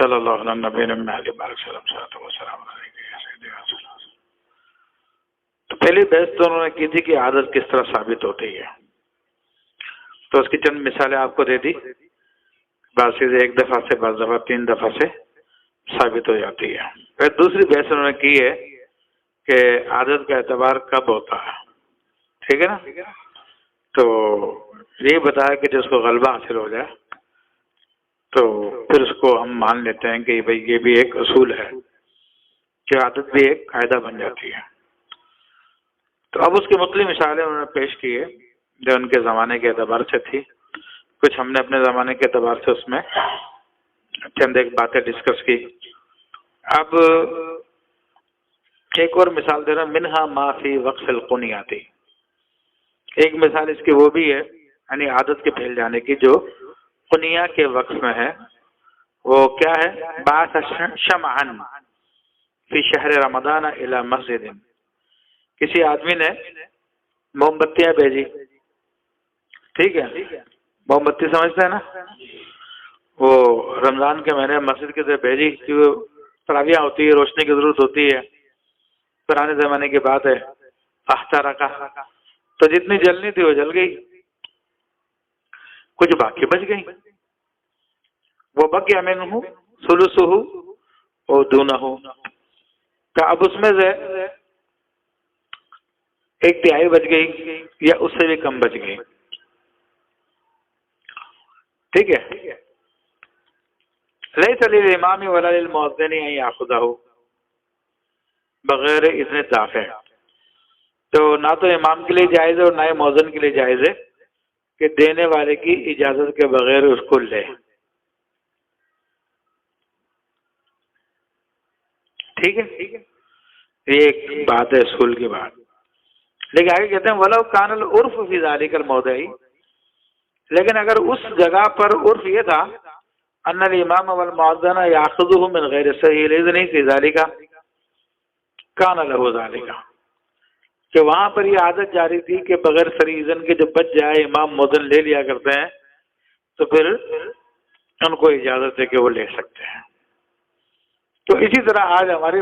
صلی اللہ علیہ نبی علیہ وسلم. تو پہلی بحث تو انہوں نے کی تھی کہ عادت کس طرح ثابت ہوتی ہے، تو اس کی چند مثالیں آپ کو دے دی. بعض چیزیں ایک دفعہ سے، بعض دفعہ 3 دفعہ سے ثابت ہو جاتی ہے. پھر دوسری بحث انہوں نے کی ہے کہ عادت کا اعتبار کب ہوتا ہے. ٹھیک ہے نا؟ تو یہ بتایا کہ جس کو غلبہ حاصل ہو جائے تو پھر اس کو ہم مان لیتے ہیں کہ بھئی یہ بھی ایک اصول ہے کہ عادت بھی ایک قاعدہ بن جاتی ہے. تو اب اس کی مختلف مثالیں انہوں نے پیش کی ہے جو ان کے زمانے کے اعتبار سے تھی. کچھ ہم نے اپنے زمانے کے اعتبار سے اس میں چند ایک باتیں ڈسکس کی. اب ایک اور مثال دے رہا ہوں، منہا ما فی وقف القنیاتی. ایک مثال اس کی وہ بھی ہے، یعنی عادت کے پھیل جانے کی، جو قنیہ کے وقف میں ہے. وہ کیا ہے؟ بعث شمعا فی شہر رمضان الی مسجد. کسی آدمی نے موم بتیاں بھیجی. ٹھیک ہے، موم بتی سمجھتے ہیں نا؟ وہ رمضان کے مہینے مسجد کی طرف بھیجی کیونکہ تراویح ہوتی ہے، روشنی کی ضرورت ہوتی ہے. پرانے زمانے کی بات ہے. فاحترقہ، تو جتنی جلنی تھی وہ جل گئی، کچھ باقی بچ گئی. وہ بقی منہ ثلثہ او دونہ، تو اب اس میں سے 1/3 بچ گئی یا اس سے بھی کم بچ گئی. ٹھیک ہے. لیس للامام ولا للمؤذن ان یاخذہ بغیر اذن دافع. تو نہ تو امام کے لیے جائز ہے اور نہ ہی مؤذن کے لیے جائز ہے کہ دینے والے کی اجازت کے بغیر اس کو لے. ٹھیک ہے، یہ ایک بات ہے اصول کی بات. لیکن آگے کہتے ہیں ولو کان العرف فی ذلک الموضع، لیکن اگر اس جگہ پر عرف یہ تھا ان الامام والمؤذن یاخذہ من غیر صحیح الاذن فی ذلک کان له ذلک، کہ وہاں پر یہ عادت جاری تھی کہ بغیر صریح اذن کے جب بچ جائے امام مؤذن لے لیا کرتے ہیں، تو پھر ان کو اجازت ہے کہ وہ لے سکتے ہیں. تو اسی طرح آج ہماری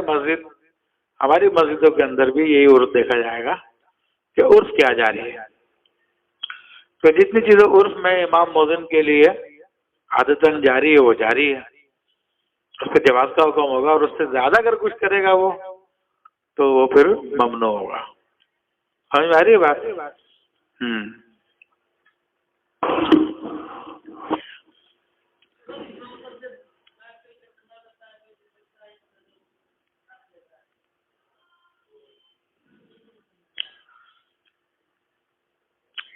مسجدوں کے اندر بھی یہی عرف دیکھا جائے گا کہ عرف کیا جاری ہے. تو جتنی چیزیں عرف میں امام مؤذن کے لیے عادتاً جاری ہے وہ جاری ہے، اس کے جواز کا حکم ہوگا، اور اس سے زیادہ اگر کچھ کرے گا وہ تو وہ پھر ممنوع ہوگا. سمجھ میں آ رہی ہے بات؟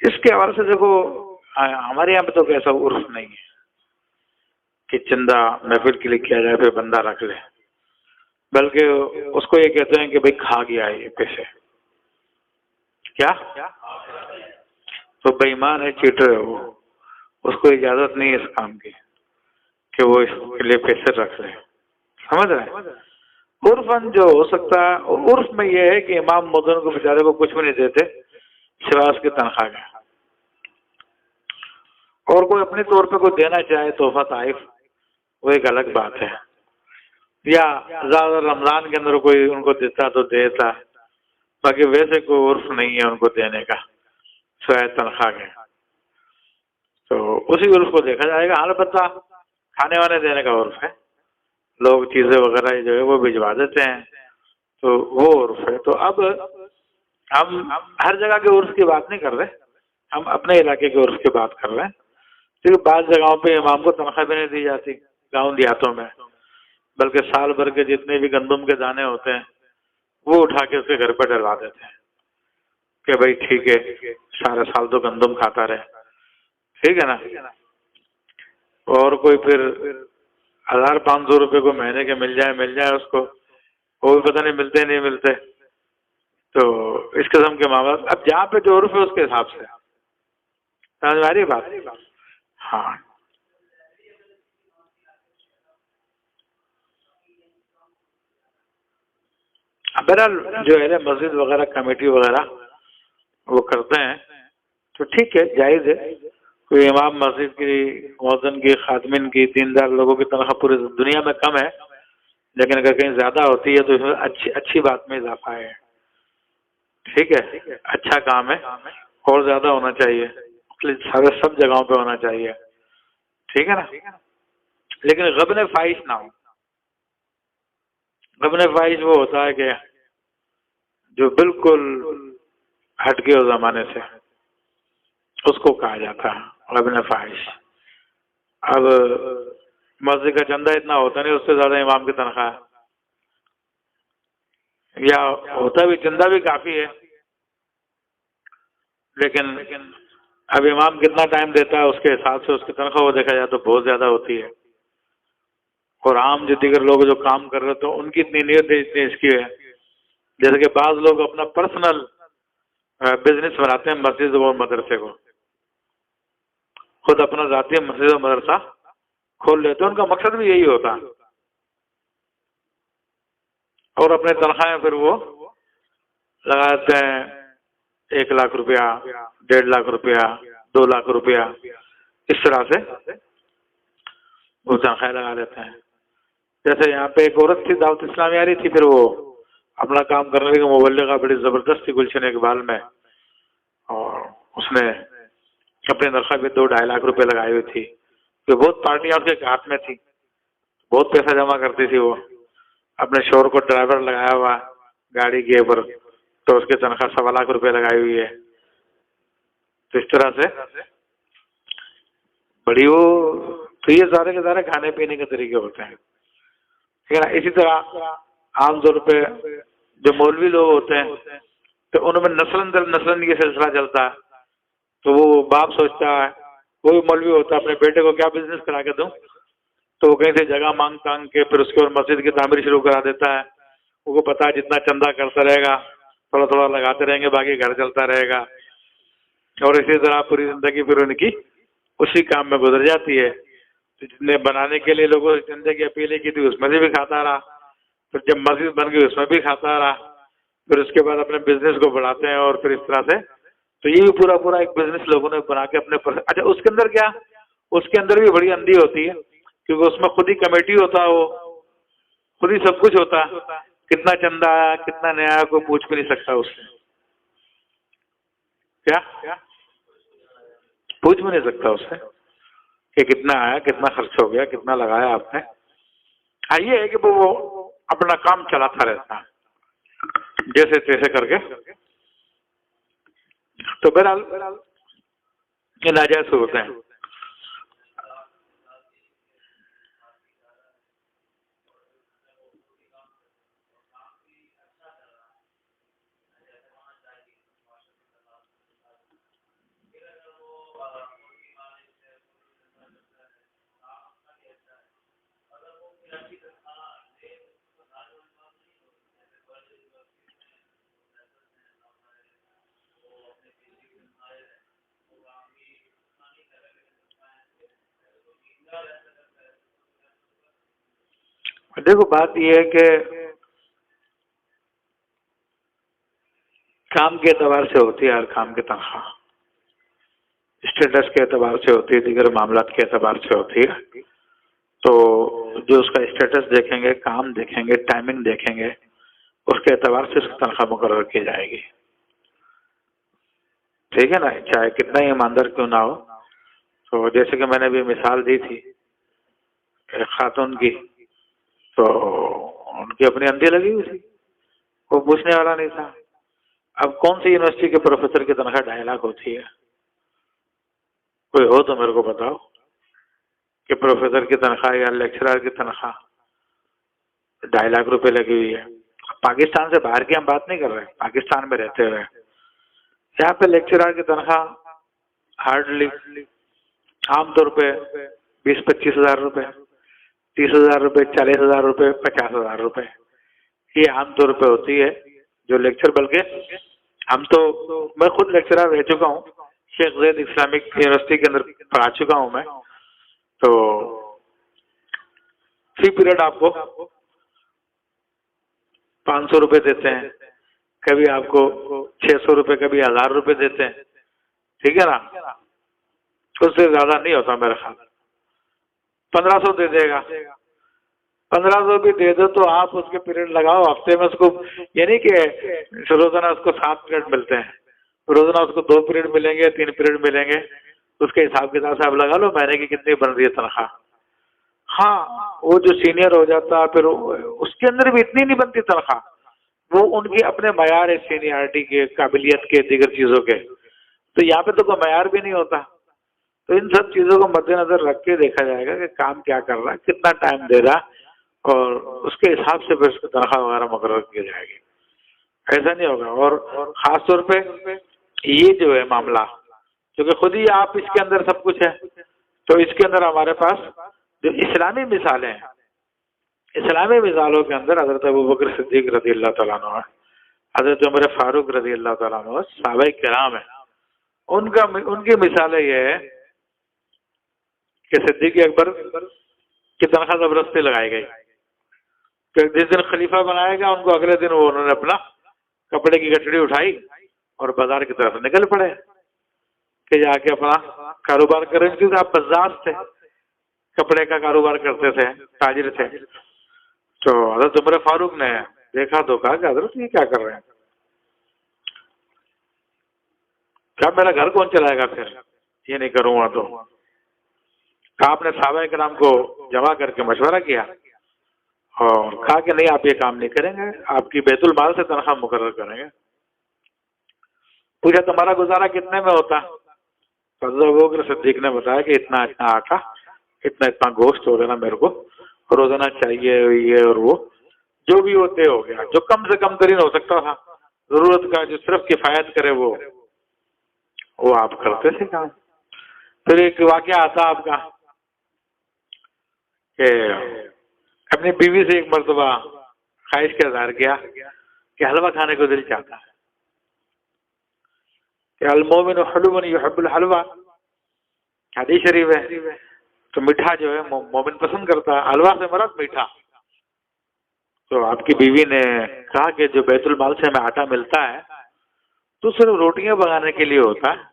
اس کے حوالے سے دیکھو ہمارے یہاں پہ تو ایسا عرف نہیں ہے کہ چندہ محفل کے لیے کیا جائے پھر بندہ رکھ لے، بلکہ اس کو یہ کہتے ہیں کہ بھئی کھا گیا ہے یہ پیسے. کیا؟ تو بے ایمان ہے، چیٹر ہے وہ، اس کو اجازت نہیں ہے اس کام کی کہ وہ اس کے لیے پیسے رکھ لے. سمجھ رہے ہیں؟ عرفاً جو ہو سکتا ہے، عرف میں یہ ہے کہ امام مؤذن کو بیچارے کو کچھ بھی نہیں دیتے سوائے اس کی تنخواہ کا، اور کوئی اپنے طور پہ کوئی دینا چاہے تحفہ طائف وہ ایک الگ بات ہے، یا زیادہ رمضان کے اندر کوئی ان کو دیتا تو دیتا، باقی ویسے کوئی عرف نہیں ہے ان کو دینے کا سوائے تنخواہ کے. تو اسی عرف کو دیکھا جائے گا. البتہ کھانے وانے دینے کا عرف ہے، لوگ چیزیں وغیرہ جو ہے وہ بھجوا دیتے ہیں، تو وہ عرف ہے. تو اب ہم ہر جگہ کے عرف کی بات نہیں کر رہے، ہم اپنے علاقے کے عرف کی بات کر رہے ہیں. کیونکہ بعض جگہوں پہ امام کو تنخواہ بھی نہیں دی جاتی گاؤں دیہاتوں میں، بلکہ سال بھر کے جتنے بھی گندم کے دانے ہوتے ہیں وہ اٹھا کے اس کے گھر پہ ڈلوا دیتے ہیں کہ بھائی ٹھیک ہے سارا سال تو گندم کھاتا رہے. ٹھیک ہے نا؟ اور کوئی پھر 1500 روپے کو مہینے کے مل جائے اس کو، وہ بھی پتہ نہیں ملتے نہیں ملتے. تو اس قسم کے ماں باپ اب جہاں پہ جو عرف ہے اس کے حساب سے. سمجھ آ رہی ہے بات؟ ہاں. بہرحال جو ہے مسجد وغیرہ کمیٹی وغیرہ وہ کرتے ہیں تو ٹھیک ہے، جائز ہے. کوئی امام مسجد کی، مؤذن کی، خادمین کی، 3000 لوگوں کی تنخواہ پوری دنیا میں کم ہے، لیکن اگر کہیں زیادہ ہوتی ہے تو اس میں اچھی بات میں اضافہ ہے، ٹھیک ہے، اچھا کام ہے اور زیادہ ہونا چاہیے، سب جگہوں پہ ہونا چاہیے، ٹھیک ہے نا، لیکن غبن فاحش نہ ہو۔ غبن فاحش وہ ہوتا ہے کہ جو بالکل ہٹ گئے ہو زمانے سے، اس کو کہا جاتا ہے غبن فاحش۔ اب مسجد کا چندہ اتنا ہوتا نہیں، اس سے زیادہ امام کی تنخواہ، یا ہوتا بھی چندہ بھی کافی ہے، لیکن اب امام کتنا ٹائم دیتا ہے اس کے حساب سے اس کی تنخواہ وہ دیکھا جائے تو بہت زیادہ ہوتی ہے، اور عام جو دیگر لوگ جو کام کر رہے تو ان کی اتنی نیت اتنی اس کی ہے، جیسے کہ بعض لوگ اپنا پرسنل بزنس بناتے ہیں مسجد اور مدرسے کو، خود اپنا ذاتی مسجد اور مدرسہ کھول لیتے ہیں، ان کا مقصد بھی یہی ہوتا، اور اپنے تنخواہیں پھر وہ لگاتے ہیں 1 لاکھ روپیہ، 1.5 لاکھ روپیہ، 2 لاکھ روپیہ، اس طرح سے وہ تنخواہیں لگا لیتے ہیں۔ جیسے یہاں پہ ایک عورت تھی دعوت اسلامی آ رہی تھی، پھر وہ اپنا کام کرنے لگی، مبلغہ بڑی زبردست تھی گلشن اقبال میں، اور اس نے اپنے تنخواہ پہ 2-2.5 لاکھ روپے لگائی ہوئی تھی، کہ بہت پارٹیاں اس کے ہاتھ میں تھی، بہت پیسہ جمع کرتی تھی، وہ اپنے شوہر کو ڈرائیور لگایا ہوا گاڑی کے اوپر، تو اس کی تنخواہ 1.25 لاکھ روپے لگائی ہوئی ہے، تو اس طرح سے بڑی وہ، تو یہ سارے کے سارے کھانے پینے کے طریقے ہوتے ہیں، ٹھیک ہے نا۔ اسی طرح عام طور پہ جو مولوی لوگ ہوتے ہیں تو ان میں نسل یہ سلسلہ چلتا ہے، تو وہ باپ سوچتا ہے، کوئی مولوی ہوتا ہے اپنے بیٹے کو کیا بزنس کرا کے دوں، تو وہ کہیں سے جگہ مانگ کے پھر اس کے اور مسجد کی تعمیر شروع کرا دیتا ہے، وہ کو پتا ہے جتنا چندہ کرتا رہے گا تھوڑا تھوڑا لگاتے رہیں گے، باقی گھر چلتا رہے گا، اور اسی طرح پوری زندگی پھر ان کی اسی کام میں گزر جاتی ہے۔ جس نے بنانے کے لیے لوگوں سے چندے کی اپیلیں کی تھی اس میں سے بھی کھاتا رہا، پھر جب مسجد بن گئی اس میں بھی کھاتا رہا، پھر اس کے بعد اپنے بزنس کو بڑھاتے ہیں، اور پھر اس طرح سے تو یہ بھی پورا ایک بزنس لوگوں نے بنا کے اپنے اچھا اس کے اندر کیا، اس کے اندر بھی بڑی اندھی ہوتی ہے، کیونکہ اس میں خود ہی کمیٹی ہوتا ہے، وہ خود ہی سب کچھ ہوتا ہے، کتنا چندہ آیا کتنا نہیں آیا کوئی پوچھ بھی نہیں سکتا اس سے، کیا پوچھ بھی نہیں سکتا اس سے کہ کتنا آیا کتنا خرچ ہو گیا کتنا لگایا آپ نے۔ ہاں یہ ہے کہ وہ اپنا کام چلاتا رہتا ہے جیسے تیسے کر کے، تو بہرحال یہ ناجائز ہوتے ہیں۔ دیکھو بات یہ ہے کہ کام کے اعتبار سے ہوتی ہے، ہر کام کی تنخواہ اسٹیٹس کے اعتبار سے ہوتی ہے، دیگر معاملات کے اعتبار سے ہوتی ہے، تو جو اس کا اسٹیٹس دیکھیں گے، کام دیکھیں گے، ٹائمنگ دیکھیں گے، اس کے اعتبار سے اس کی تنخواہ مقرر کی جائے گی، ٹھیک ہے نا، چاہے کتنا ہی ایماندار کیوں نہ ہو۔ تو جیسے کہ میں نے ابھی مثال دی تھی ایک خاتون کی، تو ان کی اپنی اندھی لگی ہوئی تھی، کوئی پوچھنے والا نہیں تھا۔ اب کون سی یونیورسٹی کے پروفیسر کی تنخواہ 2.5 لاکھ ہوتی ہے؟ کوئی ہو تو میرے کو بتاؤ کہ پروفیسر کی تنخواہ یا لیکچرر کی تنخواہ 2.5 لاکھ روپے لگی ہوئی ہے۔ پاکستان سے باہر کی ہم بات نہیں کر رہے، پاکستان میں رہتے ہوئے یہاں پہ لیکچرر کی تنخواہ ہارڈلی عام طور پہ 20-25 ہزار روپے، 30 ہزار روپے، 40 ہزار روپے، 50 ہزار روپے، یہ عام طور پہ ہوتی ہے جو لیکچر، بلکہ ہم تو میں خود لیکچرر رہ چکا ہوں، شیخ زید اسلامک یونیورسٹی کے اندر پڑھا چکا ہوں میں، تو فی پیریڈ آپ کو 500 روپے دیتے ہیں، کبھی آپ کو 600 روپے، کبھی 1000 روپے دیتے ہیں، ٹھیک ہے نا، اس سے زیادہ نہیں ہوتا میرا خیال. 1500 دے دے گا. 1500 بھی دے دو تو آپ اس کے پیریڈ لگاؤ ہفتے میں. اس کو یہ نہیں کہ روزانہ اس کو 7 پیریڈ ملتے ہیں, روزانہ اس کو 2 پیریڈ ملیں گے, 3 پیریڈ ملیں گے. اس کے حساب کتاب سے آپ لگا لو مہینے کی کتنی بن رہی ہے تنخواہ. ہاں وہ جو سینئر ہو جاتا پھر اس کے اندر بھی اتنی نہیں بنتی تنخواہ. وہ ان کی اپنے معیار ہے سینئرٹی کے, قابلیت کے, دیگر چیزوں کے. تو یہاں پہ تو کوئی معیار بھی نہیں ہوتا. تو ان سب چیزوں کو مد نظر رکھ کے دیکھا جائے گا کہ کام کیا کر رہا ہے, کتنا ٹائم دے رہا, اور اس کے حساب سے پھر اس کی تنخواہ وغیرہ مقرر کی جائے گی. ایسا نہیں ہوگا. اور خاص طور پہ یہ جو ہے معاملہ, کیونکہ خود ہی آپ اس کے اندر سب کچھ ہے, تو اس کے اندر ہمارے پاس جو اسلامی مثالیں ہیں, اسلامی مثالوں کے اندر حضرت ابوبکر صدیق رضی اللہ تعالیٰ عنہ, حضرت عمر فاروق رضی اللہ تعالیٰ عنہ, صحابہ کرام ہیں. ان کی مثالیں یہ ہے کہ صدیق اکبر کی تنخواہ زبردستی لگائی گئی کہ جس دن خلیفہ بنائے گا ان کو اگلے دن وہ انہوں نے اپنا کپڑے کی گٹھڑی اٹھائی اور بازار کی طرف نکل پڑے کہ جا کے اپنا کاروبار کریں. کیونکہ آپ بزاز تھے, کپڑے کا کاروبار کرتے تھے, تاجر تھے. تو حضرت عمر فاروق نے دیکھا تو کہا کہ حضرت یہ کیا کر رہے ہیں, کیا میرا گھر کون چلائے گا پھر یہ نہیں کروں گا تو. آپ نے صحابہ کرام کو جمع کر کے مشورہ کیا اور کہا کہ نہیں آپ یہ کام نہیں کریں گے, آپ کی بیت المال سے تنخواہ مقرر کریں گے. پوچھا تمہارا گزارا کتنے میں ہوتا؟ حضرت ابوبکر صدیق نے بتایا کہ اتنا اتنا آٹا, اتنا اتنا گوشت ہو گیا میرے کو روزانہ چاہیے, یہ اور وہ جو بھی ہوتے ہو گیا, جو کم سے کم ترین ہو سکتا تھا, ضرورت کا جو صرف کفایت کرے وہ آپ کرتے تھے کام. پھر ایک واقعہ آتا آپ کا کہ اپنی بیوی سے ایک مرتبہ خواہش کا اظہار کیا کہ حلوہ کھانے کو دل چاہتا ہے کہ المومن حلو یحب الحلوہ, حدیث شریف ہے. تو میٹھا جو ہے مومن پسند کرتا ہے, حلوہ سے مراد میٹھا. تو آپ کی بیوی نے کہا کہ جو بیت المال سے ہمیں آٹا ملتا ہے تو صرف روٹیاں پکانے کے لیے ہوتا ہے,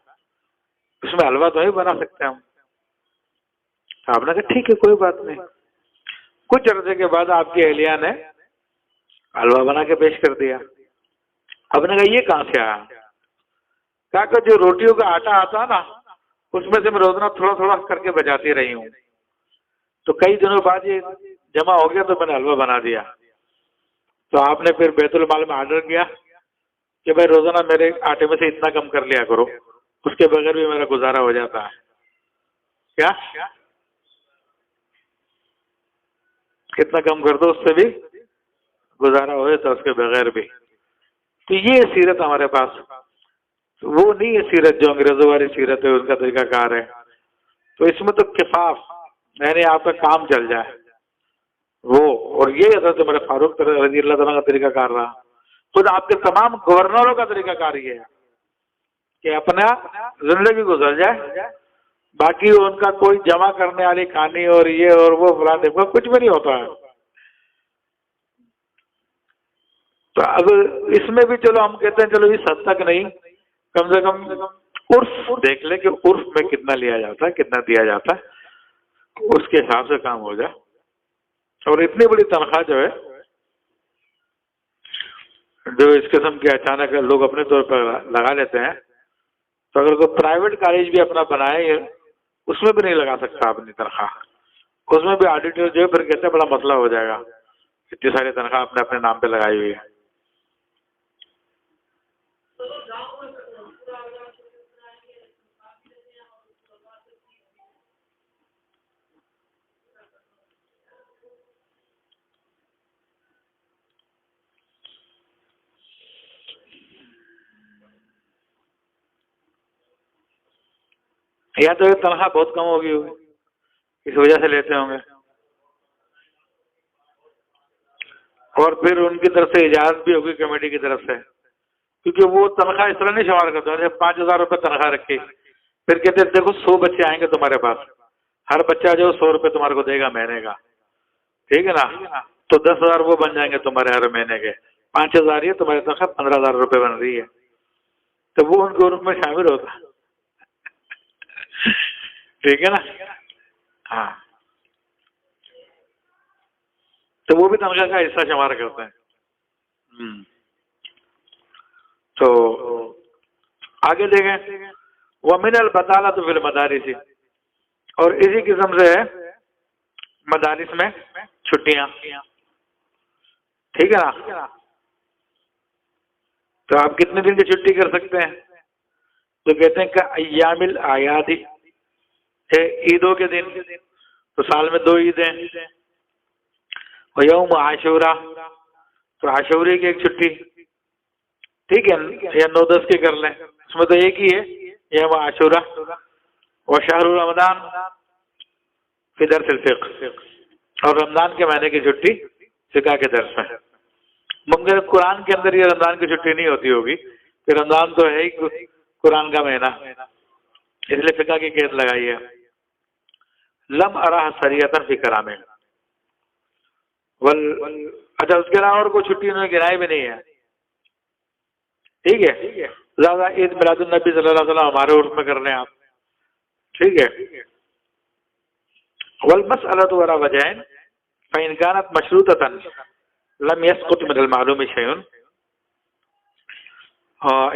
اس میں حلوہ تو ہی بنا سکتے ہیں ہم. آپ نے کہا ٹھیک ہے کوئی بات نہیں. کچھ عرصے کے بعد آپ کی اہلیہ نے حلوہ بنا کے پیش کر دیا. اب نے کہا یہ کہاں سے آیا؟ کہا کہ جو روٹیوں کا آٹا آتا نا اس میں سے میں روزانہ تھوڑا تھوڑا کر کے بچاتی رہی ہوں, تو کئی دنوں بعد یہ جمع ہو گیا تو میں نے حلوہ بنا دیا. تو آپ نے پھر بیت المال میں آرڈر کیا کہ بھائی روزانہ میرے آٹے میں سے اتنا کم کر لیا کرو, اس کے بغیر بھی میرا گزارا ہو جاتا ہے. کیا کتنا کم کر دو اس سے بھی گزارا ہو جاتا, اس کے بغیر بھی. تو یہ سیرت ہمارے پاس وہ نہیں ہے سیرت جو انگریزوں والی سیرت ہے, اس کا طریقہ کار ہے. تو اس میں تو کفاف یعنی آپ کا کام چل جائے وہ, اور یہ حضرت عمر فاروق رضی اللہ تعالیٰ کا طریقہ کار رہا. خود آپ کے تمام گورنروں کا طریقہ کار یہ ہے کہ اپنا زندگی گزر جائے, باقی ان کا کوئی جمع کرنے والی کہانی اور یہ اور وہ فلاں کچھ بھی نہیں ہوتا ہے. تو اب اس میں بھی چلو ہم کہتے ہیں چلو اس حد تک نہیں, کم سے کم عرف دیکھ لیں کہ عرف میں کتنا لیا جاتا ہے, کتنا دیا جاتا ہے, اس کے حساب سے کام ہو جائے. اور اتنی بڑی تنخواہ جو ہے جو اس قسم کے اچانک لوگ اپنے طور پر لگا لیتے ہیں, تو اگر کوئی پرائیویٹ کالج بھی اپنا بنائے اس میں بھی نہیں لگا سکتا اپنی تنخواہ. اس میں بھی آڈیٹر جو ہے پھر کہتے ہیں بڑا مسئلہ ہو جائے گا, اتنی ساری تنخواہ آپ نے اپنے نام پہ لگائی ہوئی ہے. یا تو یہ تنخواہ بہت کم ہوگی اس وجہ سے لیتے ہوں گے, اور پھر ان کی طرف سے اجازت بھی ہوگی کمیٹی کی طرف سے, کیونکہ وہ تنخواہ اس طرح نہیں شمار کرتے. جب 5,000 روپے تنخواہ رکھی پھر کہتے ہیں دیکھو 100 بچے آئیں گے تمہارے پاس, ہر بچہ جو 100 روپے تمہارے کو دے گا مہینے کا, ٹھیک ہے نا, تو 10,000 وہ بن جائیں گے تمہارے ہر مہینے کے. 5,000 یہ تمہاری تنخواہ 15,000 روپے بن رہی ہے, تو وہ ان کے عرف میں شامل ہوتا. ٹھیک ہے نا. ہاں تو وہ بھی تنخواہ کا حصہ شمار کرتے ہیں. تو آگے دیکھیں وَمِنَ الْبَطَالَةُ فِي الْمَدَارِسِ، اور اسی قسم سے ہے مدارس میں چھٹیاں. ٹھیک ہے نا. تو آپ کتنے دن کی چھٹی کر سکتے ہیں؟ تو کہتے ہیں کہ ایام الاعیاد، عیدوں کے دن، تو سال میں 2 عیدیں. اور یوم عاشورہ، تو عاشورے کی ایک چھٹی. ٹھیک ہے، یا 9-10 کے کر لیں، اس میں تو ایک ہی ہے یوم عاشورہ. اور شہر رمضان فی درس الفقہ، اور رمضان کے مہینے کی چھٹی فقہ کے درس میں. مگر قرآن کے اندر یہ رمضان کی چھٹی نہیں ہوتی ہوگی کہ رمضان تو ہے ہی قرآن کا مہینہ، اس لیے فقہ کی قید لگائی ہے. لم ارہ سریعتا فی کلامہ. اچھا اس کے علاوہ اور کوئی چھٹی انہوں نے گنائی بھی نہیں ہے. ٹھیک ہے، زیادہ عید میلاد النبی صلی اللہ علیہ وسلم ہمارے عرف میں کر لیں آپ. ٹھیک ہے. والمسألة ولا وجہین فإن كانت مشروطة لم يسقط من المعلوم شيء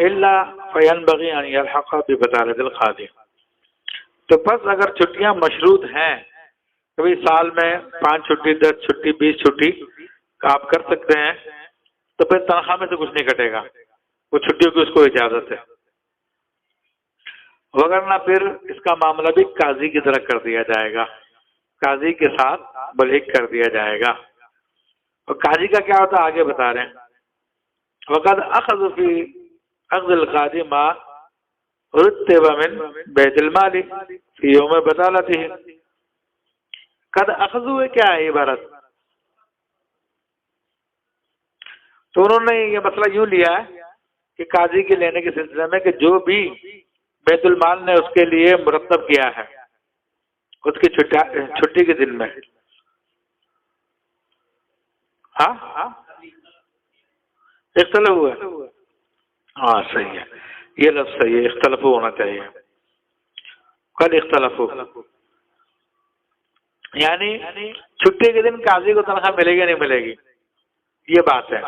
الا فينبغي ان يلحق ببطالة القاضي. تو بس اگر چھٹیاں مشروط ہیں، کبھی سال میں 5 چھٹی 10 چھٹی 20 چھٹی آپ کر سکتے ہیں، تو پھر تنخواہ میں سے کچھ نہیں کٹے گا، وہ چھٹیوں کی اس کو اجازت ہے. وگرنہ پھر اس کا معاملہ بھی قاضی کی طرح کر دیا جائے گا، قاضی کے ساتھ بلحق کر دیا جائے گا. اور قاضی کا کیا ہوتا ہے آگے بتا رہے ہیں. وقد اخذ فی اخذ القاضی ما رتب من بیت المال فی یوم بطالته. قد اخذو کیا ہے عبارت؟ تو انہوں نے یہ مسئلہ یوں لیا ہے کہ قاضی کے لینے کے سلسلے میں کہ جو بھی بیت المال نے اس کے لیے مرتب کیا ہے اس کی چھٹی کے دن میں. ہاں اختلاف ہوا ہے. ہاں صحیح ہے، یہ لفظ صحیح ہے، اختلاف ہونا چاہیے. کل اختلاف ہو، یعنی چھٹی کے دن قاضی کو تنخواہ ملے گی نہیں ملے گی، یہ بات ہے.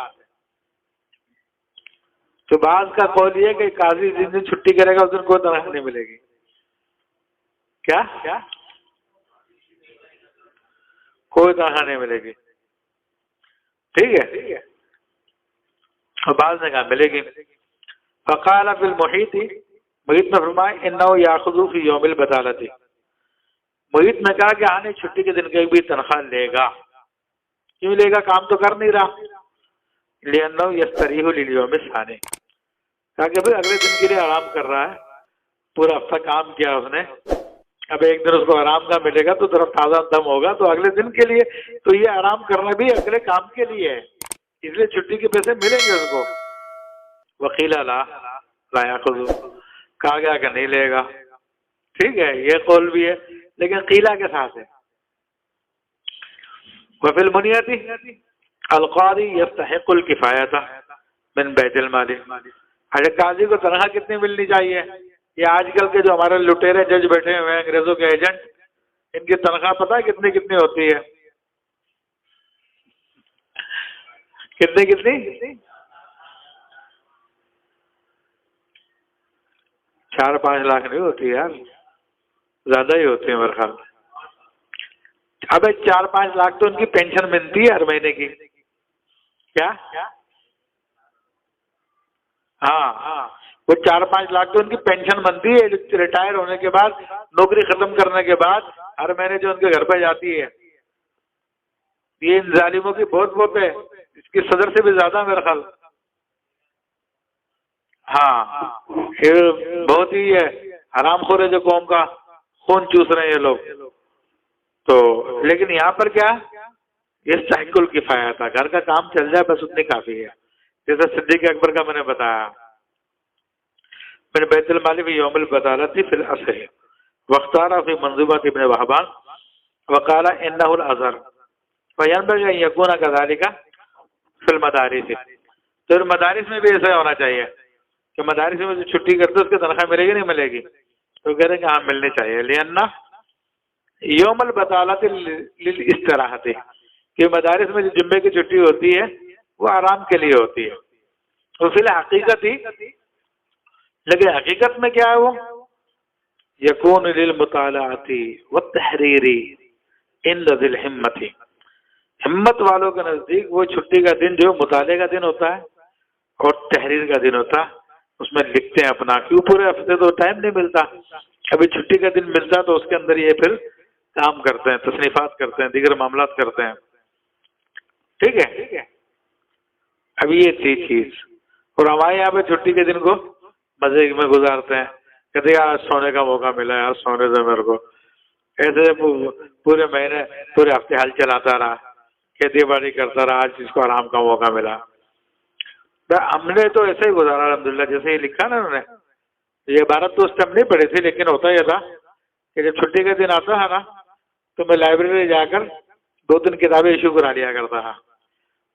تو بعض کا قول یہ کہ قاضی جس دن چھٹی کرے گا اس دن کوئی تنخواہ نہیں ملے گی. کیا کوئی تنخواہ نہیں ملے گی. ٹھیک ہے. اور بعض نے کہا ملے گی. فقال فی المحیط، محیط میں فرمائے انہ یاخذ فی یوم البطالۃ. محیط نے کہا کہ آنے چھٹی کے دن کی بھی تنخواہ لے گا. کیوں لے گا؟ کام تو کر نہیں رہا. لأنہ یستریح للیوم الثانی، کہا کہ بھائی اگلے دن کے لیے آرام کر رہا ہے، پورا ہفتہ کام کیا اس نے، اب ایک دن اس کو آرام کا ملے گا تو ذرا تازہ دم ہوگا، تو اگلے دن کے لیے تو یہ آرام کرنا بھی اگلے کام کے لیے ہے، اس لیے چھٹی کے پیسے ملیں گے اس کو. وکیل لا یاخذ، کہا گیا کہ نہیں لے گا. ٹھیک ہے، یہ قول بھی ہے لیکن قیلہ کے ساتھ ہے. وفی المنیت القاضی یستحق الکفایۃ من بیت المال. اچھا قاضی کو تنخواہ کتنی ملنی چاہیے؟ یہ آج کل کے جو ہمارے لٹیرے جج بیٹھے ہوئے ہیں انگریزوں کے ایجنٹ، ان کی تنخواہ پتہ ہے کتنی ہوتی ہے؟ کتنی 4-5 لاکھ نہیں ہوتی یار، زیادہ ہی ہوتی ہے میرے خیال میں. ابے 4-5 لاکھ تو ان کی پینشن ملتی ہے ہر مہینے کی. کیا؟ ہاں وہ 4-5 لاکھ تو ان کی پینشن بنتی ہے ریٹائر ہونے کے بعد، نوکری ختم کرنے کے بعد ہر مہینے جو ان کے گھر پہ جاتی ہے. یہ ان ظالموں کی بہت ہے، اس کی صدر سے بھی زیادہ میرا خیال. ہاں یہ بہت ہی ہے، حرام خور ہے جو قوم کا خون چوس رہے ہیں یہ لوگ. تو لیکن یہاں پر کیا یہ صحیح الکفایہ تھا، گھر کا کام چل جائے بس اتنی کافی ہے. جیسے صدیق اکبر کا میں نے بتایا، من بیت المال فی یوم البطالۃ فی الاصح واختار فی منظومۃ ابن وہبان وقال انہ الازہر فینبغی ان یکون کذالک فی المدارس. تو مدارس میں بھی ایسا ہونا چاہیے کہ مدارس میں جو چھٹی کرتے اس کی تنخواہ ملے گی نہیں ملے گی؟ تو کہہ رہے ہیں کہ ہاں ملنی چاہیے. لأن یوم البطالۃ للاستراحۃ، کہ مدارس میں جو جمعے کی چھٹی ہوتی ہے وہ آرام کے لیے ہوتی ہے. اور فی الحقیقت ہی، لیکن حقیقت میں کیا ہے وہ یکون للمطالعۃ والتحریر عند ذی الہمۃ، ہمت والوں کے نزدیک وہ چھٹی کا دن جو مطالعے کا دن ہوتا ہے اور تحریر کا دن ہوتا ہے، اس میں لکھتے ہیں اپنا، کیوں پورے ہفتے تو ٹائم نہیں ملتا، ابھی چھٹی کا دن ملتا تو اس کے اندر یہ پھر کام کرتے ہیں، تصنیفات کرتے ہیں، دیگر معاملات کرتے ہیں. ٹھیک ہے، ابھی یہ تھی چیز. اور ہمارے یہاں پہ چھٹی کے دن کو مزے میں گزارتے ہیں، کہتے ہیں آج سونے کا موقع ملا ہے، آج سونے سے میرے کو. ایسے پورے مہینے پورے ہفتے حل چلاتا رہا، کھیتی باڑی کرتا رہا، آج اس کو آرام کا موقع ملا. ہم نے تو ایسے ہی گزارا الحمدللہ، جیسے یہ لکھا نا انہوں نے. یہ عبارت تو اس ٹائم نہیں پڑھی تھی، لیکن ہوتا یہ تھا کہ جب چھٹی کا دن آتا ہے نا تو میں لائبریری جا کر 2-3 کتابیں ایشو کرا لیا کرتا تھا،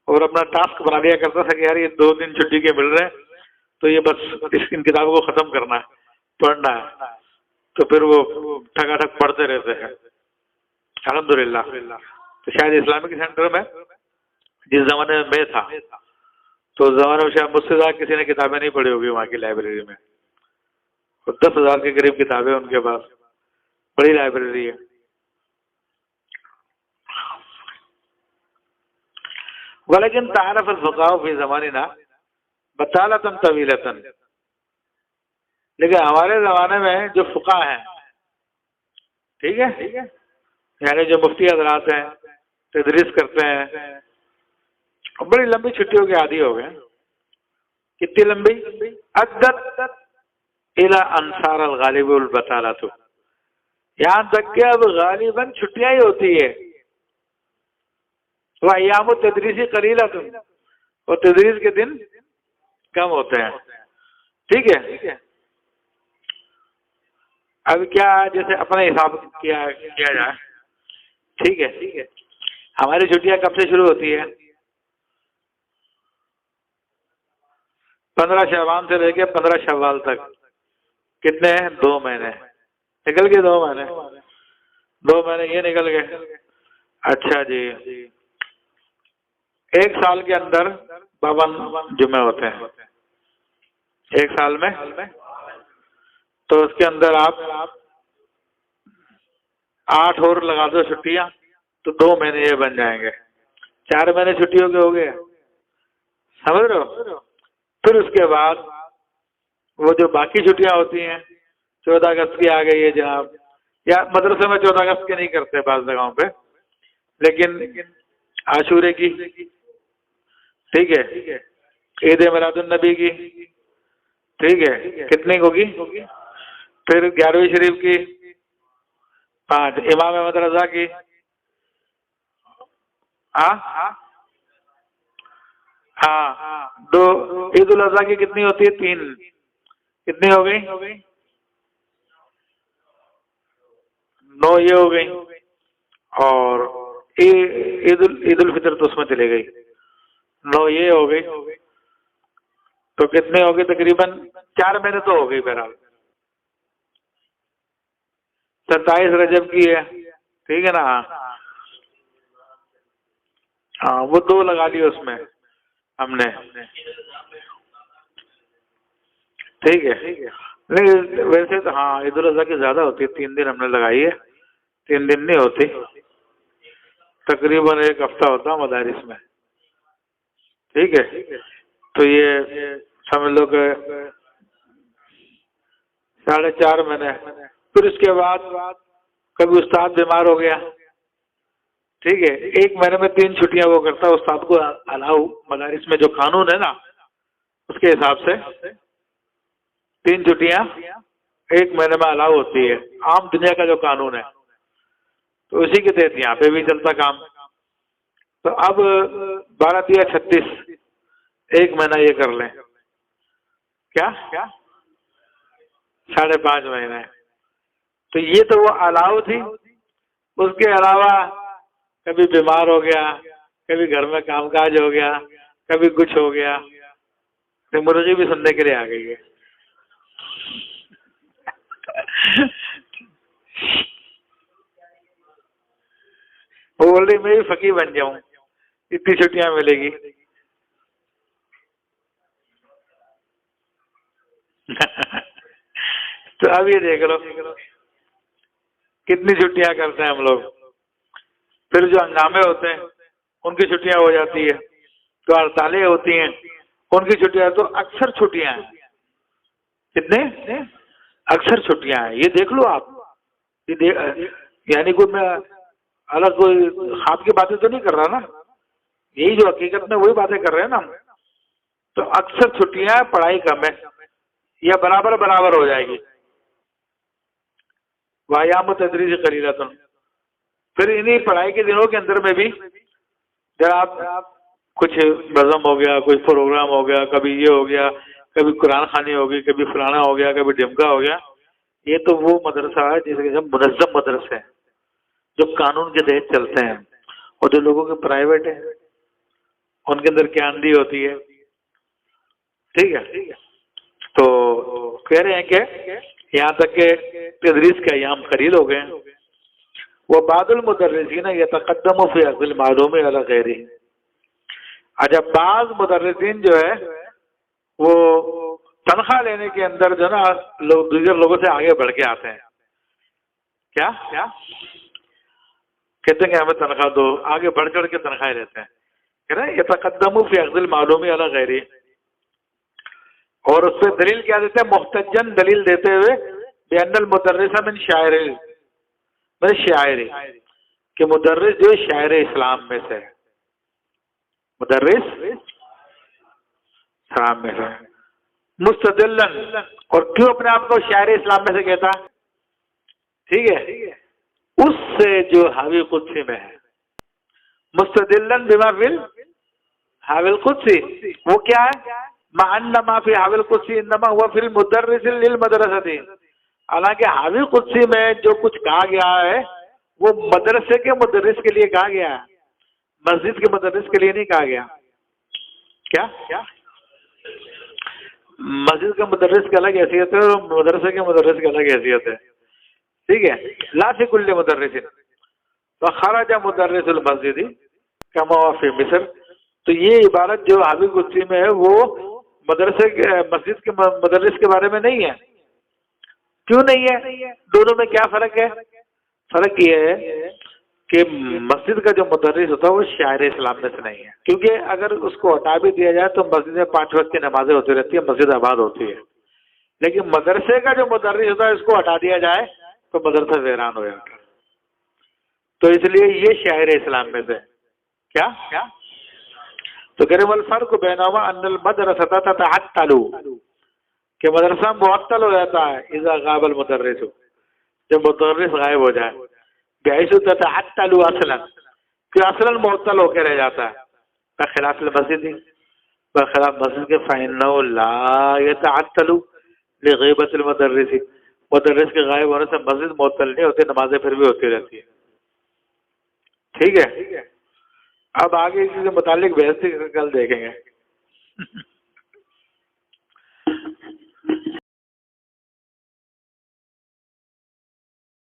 اور اپنا ٹاسک بنا لیا کرتا تھا کہ یار یہ 2 دن چھٹی کے مل رہے ہیں تو یہ بس ان کتابوں کو ختم کرنا ہے، پڑھنا ہے. تو پھر وہ ٹھگا ٹھگ پڑھتے رہتے ہیں الحمدللہ. تو شاید اسلامک سینٹر میں جس زمانے میں تھا تو اس زمانے میں شاید مجھ سے زیادہ کسی نے کتابیں نہیں پڑھی ہوگی وہاں کی لائبریری میں. 10,000 کے قریب کتابیں ان کے پاس، بڑی لائبریری ہے. ولیکن تعارف الفقہاء فی زماننا بطالۃ طویلۃ، لیکن ہمارے زمانے میں جو فقہاء ہیں، ٹھیک ہے، یعنی جو مفتی حضرات ہیں، تدریس کرتے ہیں، بڑی لمبی چھٹیوں کے عادی ہو گئے. کتنی لمبی؟ عدت الى انصار الغالب البطالۃ، یہاں تک کہ اب غالباً چھٹیاں ہی ہوتی ہے. وہ ایام التدریسی قلیلۃ، اور تدریس کے دن کم ہوتے ہیں. ٹھیک ہے، اب کیا جیسے اپنے حساب کیا جائے. ٹھیک ہے، ہماری چھٹیاں کب سے شروع ہوتی ہے؟ 15 شعبان سے لے کے 15 شوال تک. کتنے ہیں؟ 2 مہینے نکل گئے. 2 مہینے یہ نکل گئے. اچھا جی، 1 سال کے اندر 52 جمعے ہوتے ہیں 1 سال میں. تو اس کے اندر آپ 8 اور لگا دو چھٹیاں تو 2 مہینے یہ بن جائیں گے. 4 مہینے چھٹیوں کے ہو گئے، سمجھ رہے ہو. پھر اس کے بعد وہ جو باقی چھٹیاں ہوتی ہیں، 14 اگست کی آ گئی ہے جناب، یا مدرسے میں 14 اگست کے نہیں کرتے بعض جگہوں پہ، لیکن عاشورے کی، ٹھیک ہے، عید میلاد النبی کی، ٹھیک ہے، کتنے ہوگی؟ پھر 11ویں شریف کی، 5 امام احمد رضا کی، ہاں 2 عید الاضحیٰ کی کتنی ہوتی ہے؟ 3. کتنی ہو گئی؟ 9 یہ ہو گئی. اور عید الفطر تو اس میں چلے گئی، 9 یہ ہو گئی. تو کتنے ہو گئے؟ تقریباً 4 مہینے تو ہو گئی. بہرحال 27 رجب کی ہے، ٹھیک ہے نا. ہاں وہ 2 لگا لی اس میں ہم نے، ٹھیک ہے. نہیں ویسے تو ہاں عید الاضحیٰ کی زیادہ ہوتی ہے، 3 دن ہم نے لگائی ہے. 3 دن نہیں ہوتی، تقریباً 1 ہفتہ ہوتا مدارس میں. ٹھیک ہے، تو یہ سمجھ لو کہ 4.5 مہینے. پھر اس کے بعد کبھی استاد بیمار ہو گیا، ٹھیک ہے، 1 مہینے میں 3 چھٹیاں وہ کرتا ہے. استاد کو الاؤ مدارس میں جو قانون ہے نا اس کے حساب سے 3 چھٹیاں 1 مہینے میں الاؤ ہوتی ہے، عام دنیا کا جو قانون ہے. تو اسی کے تحت یہاں پہ بھی چلتا کام. تو اب 12×3=36، 1 مہینہ یہ کر لیں، کیا 5.5 مہینے. تو یہ تو وہ الاؤ تھی. اس کے علاوہ کبھی بیمار ہو گیا، کبھی گھر میں کام کاج ہو گیا، کبھی کچھ ہو گیا. تو مرغی بھی سننے کے لیے آ گئی ہے. بولے میں بھی فقیر بن جاؤں، اتنی چھٹیاں ملے گی۔ تو اب یہ دیکھ لو کتنی چھٹیاں کرتے ہیں ہم لوگ۔ پھر جو ہنگامے ہوتے ہیں ان کی چھٹیاں ہو جاتی ہے، جو ہڑتالیں ہوتی ہیں ان کی چھٹیاں، تو اکثر چھٹیاں ہیں۔ کتنے اکثر چھٹیاں ہیں، یہ دیکھ لو آپ، یعنی کوئی میں الگ کوئی خواب کی باتیں تو نہیں کر رہا نا، یہی جو حقیقت میں وہی باتیں کر رہے ہیں نا ہم۔ تو اکثر چھٹیاں، پڑھائی کم ہے یا برابر ہو جائے گی۔ وایام تدریج قلیلۃ، پھر انہی پڑھائی کے دنوں کے اندر میں بھی جناب کچھ بزم ہو گیا، کوئی پروگرام ہو گیا، کبھی یہ ہو گیا، کبھی قرآن خوانی ہوگی، کبھی فلانا ہو گیا، کبھی ڈمکا ہو گیا۔ یہ تو وہ مدرسہ ہے جس کے منظم مدرسے ہیں جو قانون کے تحت چلتے ہیں، اور جو لوگوں کے پرائیویٹ ہیں ان کے اندر کیا اندھی ہوتی ہے۔ ٹھیک ہے، تو کہہ رہے ہیں کہ یہاں تک کہ تدریس کے ایام قلیل ہو گئے ہیں۔ وہ بعض المدرسین یتقدم فی اخذ المعلوم علی غیرہ، اچھا بعض مدرسین جو ہے وہ تنخواہ لینے کے اندر جو نا لوگ دوسرے لوگوں سے آگے بڑھ کے آتے ہیں۔ کیا کہتے ہیں کہ ہمیں تنخواہ دو، آگے بڑھ چڑھ کے تنخواہ لیتے ہیں، کہہ رہے ہیں یتقدم فی اخذ المعلوم علی غیرہ، اور اس پہ دلیل کیا دیتے ہیں؟ محتجن، دلیل دیتے ہوئے بأن المدرس من شاعر کہ مدرس جو شاعر اسلام میں سے، مدرس اسلام میں سے، مستدلن، اور کیوں اپنے آپ کو شاعر اسلام میں سے کہتا؟ ٹھیک ہے، اس سے جو حاوی قدسی میں ہے، مستدلن بما فی حاوی القدسی، وہ کیا ہے؟ مع انما فی حاوی القدسی انما ہوا فی المدرس للمدرسۃ، حالانکہ حاوی قدسی میں جو کچھ کہا گیا ہے وہ مدرسے کے مدرس کے لیے کہا گیا ہے، مسجد کے مدرس کے لیے نہیں کہا گیا۔ کیا مسجد کے مدرس کی الگ حیثیت ہے اور مدرسے کے مدرس کی الگ حیثیت ہے، ٹھیک ہے۔ لا فی کل مدرس فخرج مدرس المسجد کما ہوا فی مصر، تو یہ عبارت جو حاوی قدسی میں ہے وہ مدرسے کے مسجد کے مدرس کے بارے میں نہیں ہے۔ کیوں نہیں ہے؟ دونوں میں کیا فرق ہے؟ فرق یہ ہے کہ مسجد کا جو مدرس ہوتا ہے وہ شاعر اسلام میں سے نہیں ہے، کیونکہ اگر اس کو ہٹا بھی دیا جائے تو مسجد میں 5 وقت کی نمازیں ہوتی رہتی ہیں، مسجد آباد ہوتی ہے، لیکن مدرسے کا جو مدرس ہوتا ہے اس کو ہٹا دیا جائے تو مدرسہ ویران ہو جاتا ہے، تو اس لیے یہ شاعر اسلام میں سے کیا تو کریم الفرق بینہما ان المدرسۃ تتعطل، کہ مدرسہ معطل ہو جاتا ہے اذا غاب المدرس، جب مدرس غائب ہو جائے، بحیث تتعطل اصلا، کہ اصلا معطل ہو کے رہ جاتا ہے، بخلاف المسجد، بخلاف مسجد کے فإنه لا يتعطل لغیبۃ المدرس، مدرس کے غائب ہونے سے مسجد معطل نہیں ہوتی، نمازیں پھر بھی ہوتی رہتی ہے، ٹھیک ہے۔ اب آگے اس کے متعلق بحث کل دیکھیں گے۔